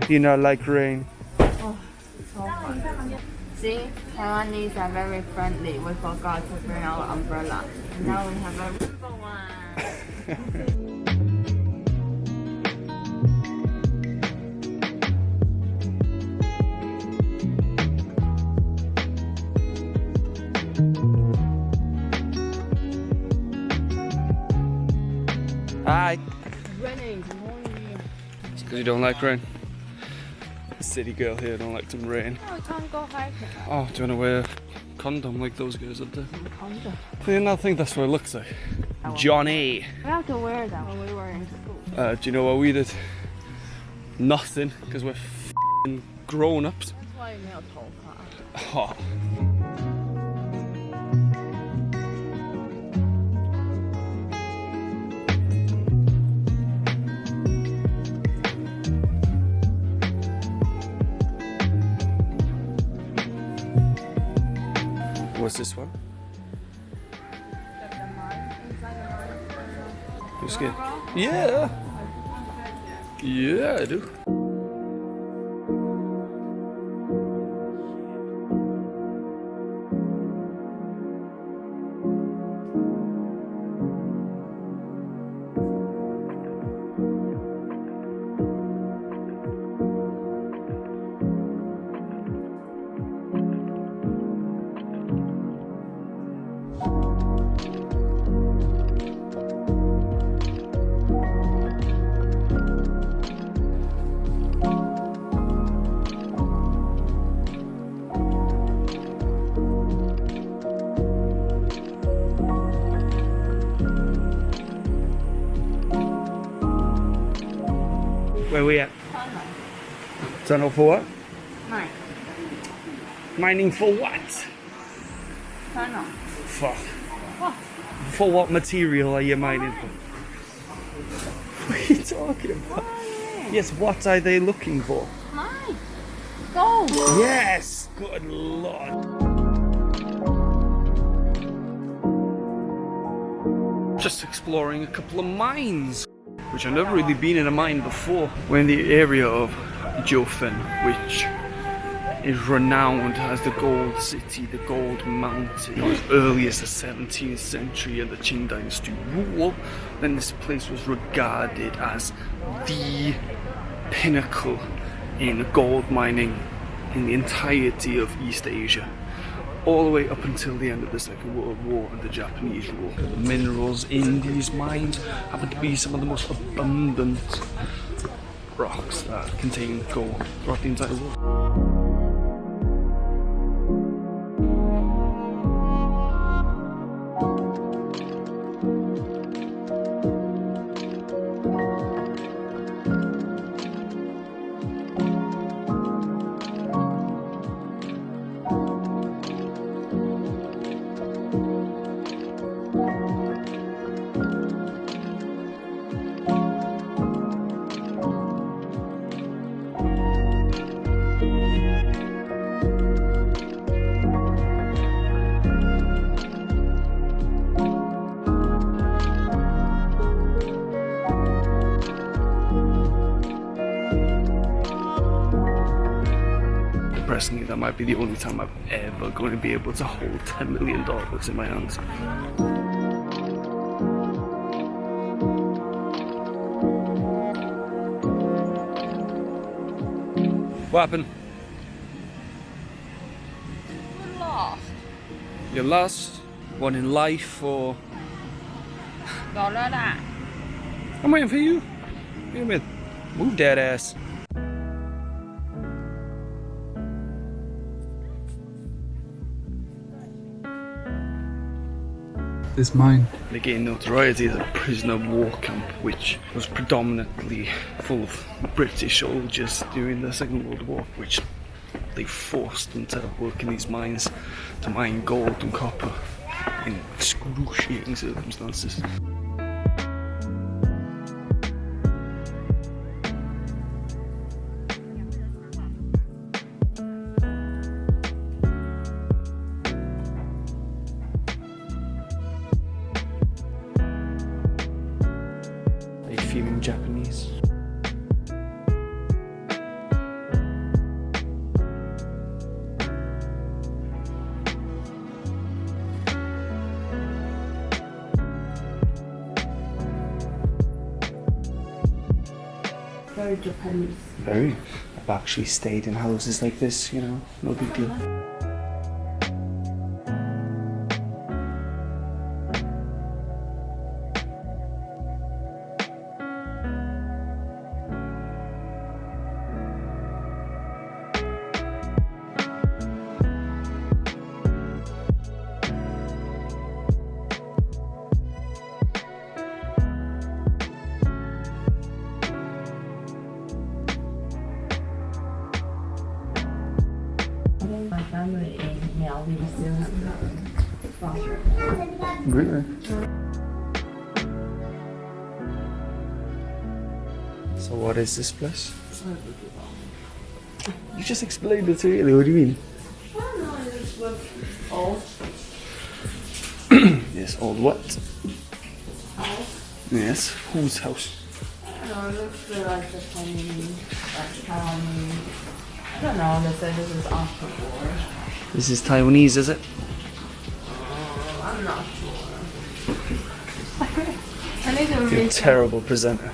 Do you not like rain? Oh, so fun. See, Taiwanese are very friendly. We forgot to bring our umbrella. Now we have a rainbow one. Hi. Raining, good morning. It's because you don't like rain. The city girl here don't like some rain. Oh, we can't go hiking. Oh, do you want to wear a condom like those guys up there? Condom. I think that's what it looks like. Johnny. We have to wear that when we were in school. Do you know what we did? Nothing, because we're f***ing grown-ups. That's why you nailed头发. Oh. What's this one? You scared? Yeah. Yeah, I do. Where we at? Tunnel for what? Mine. Mining for what? Tunnel. For. What? For what material are you mining for? What are you talking about? Mine. Yes, what are they looking for? Mine. Gold. Yes! Good lord. Just exploring a couple of mines, which I've never really been in a mine before. We're in the area of Jiufen, which is renowned as the gold city, the gold mountain. As early as the 17th century and the Qing dynasty rule, then this place was regarded as the pinnacle in gold mining in the entirety of East Asia, all the way up until the end of the Second World War and the Japanese rule. The minerals in these mines happen to be some of the most abundant rocks that contain gold throughout the entire world. Personally, that might be the only time I'm ever going to be able to hold $10 million in my hands. What happened? We're lost. You're lost? One in life or... 走了啦. I'm waiting for you. What do you mean? Move that ass. This mine gained notoriety as a prisoner of war camp, which was predominantly full of British soldiers during the Second World War, which they forced them to work in these mines to mine gold and copper in excruciating circumstances. Are you feeling Japanese? Very Japanese. Very. I've actually stayed in houses like this, you know, no big deal. My family in Miao, we still have foster. Really? So what is this place? You just explained it really. What do you mean? I don't know, it looks old. Yes, old what? Old? Yes, whose house? I don't know, it looks like Japanese, like Taiwanese. I don't know, they said this is October. This is Taiwanese, is it? I'm not sure. I need to You're a read terrible presenter.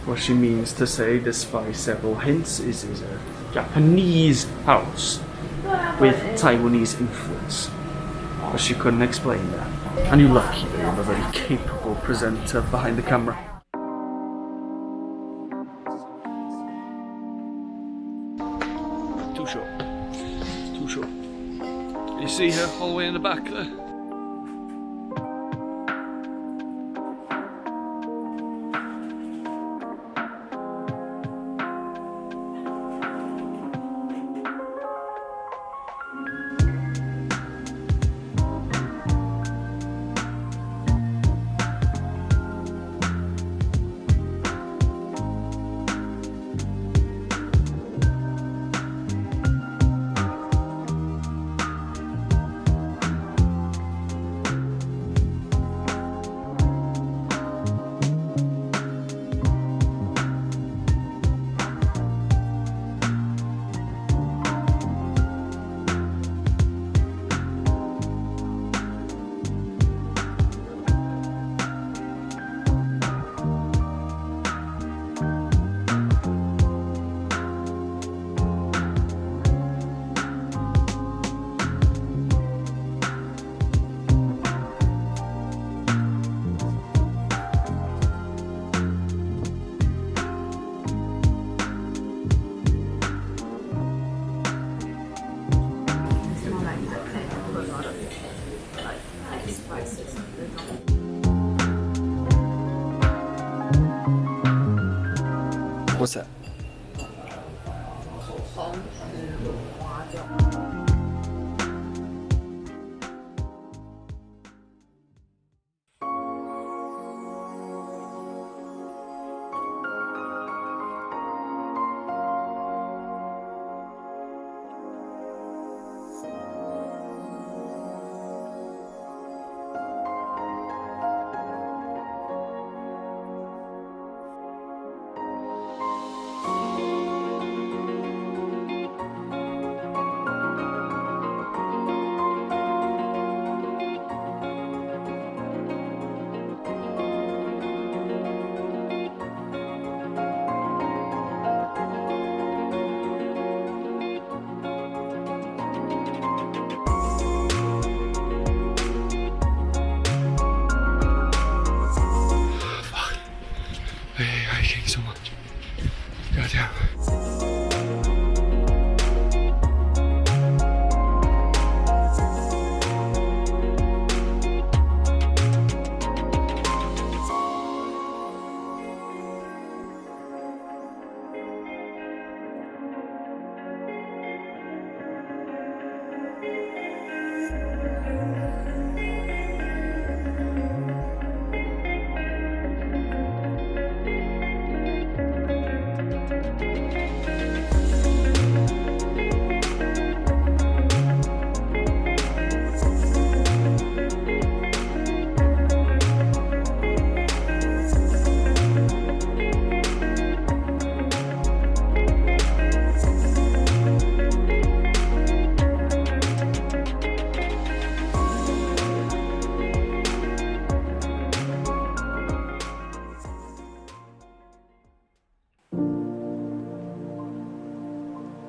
What she means to say, despite several hints, is a Japanese house with Taiwanese influence. But she couldn't explain that. And you're lucky that you have a very capable presenter behind the camera. Too short. It's too short. You see her all the way in the back there? What's that? Hiking so much. Goddamn.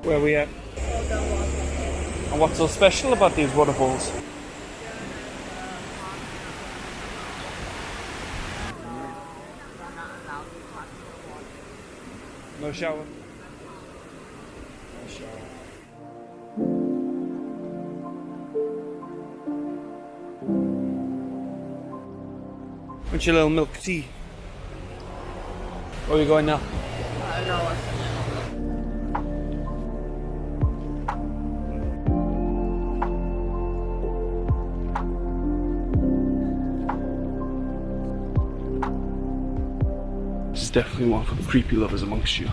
Where are we at? And what's so special about these waterfalls? No shower. No shower. What's your little milk tea? Where are we going now? This is definitely one for the creepy lovers amongst you.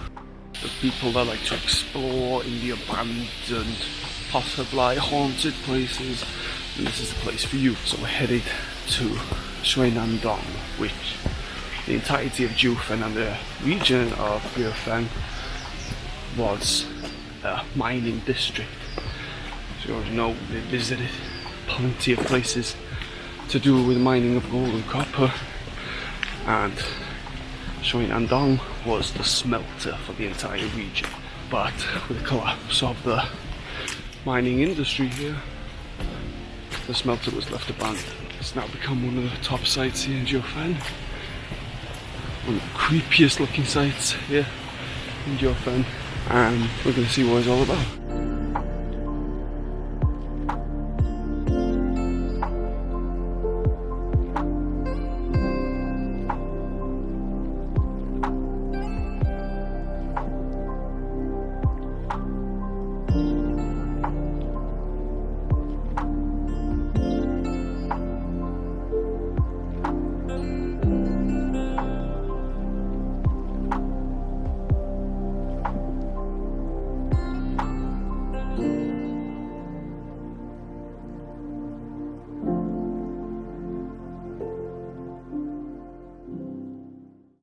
The people that like to explore in the abandoned, possibly haunted places. And this is the place for you. So we're headed to Shuinandong, which the entirety of Jiufen and the region of Jiufen was a mining district. So you already know they visited plenty of places to do with mining of gold and copper, and Shuinandong was the smelter for the entire region. But with the collapse of the mining industry here, the smelter was left abandoned. It's now become one of the top sites here in Jiufen. One of the creepiest looking sites here in Jiufen. And we're going to see what it's all about.